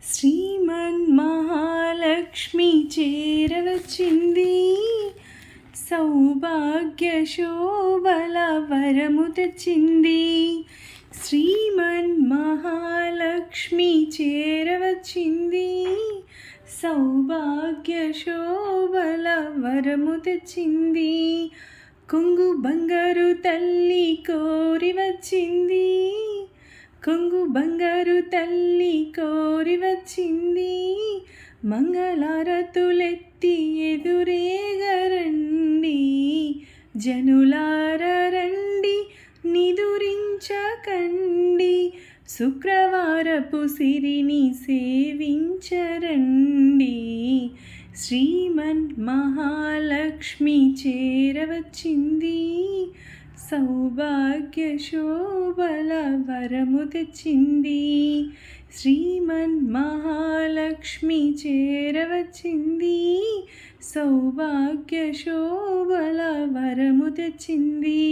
శ్రీమన్మహాలక్ష్మి చేరవచ్చింది, సౌభాగ్య శోభల వరము తెచ్చింది. శ్రీమన్మహాలక్ష్మి చేరవచ్చింది, సౌభాగ్య శోభల వరము తెచ్చింది. కొంగు బంగారు తల్లి కోరి వచ్చింది, కొంగు బంగారు తల్లి కోరి వచ్చింది. మంగళారతులెత్తి ఎదురేగరండి, జనులార రండి నిదురించకండి. శుక్రవారపు సిరిని సేవించరండి, శ్రీమన్మహాలక్ష్మి చేరవచ్చింది, సౌభాగ్య శోభల వరము తెచ్చింది. శ్రీమన్మహాలక్ష్మి చేరవచ్చింది, సౌభాగ్య శోభల వరము తెచ్చింది.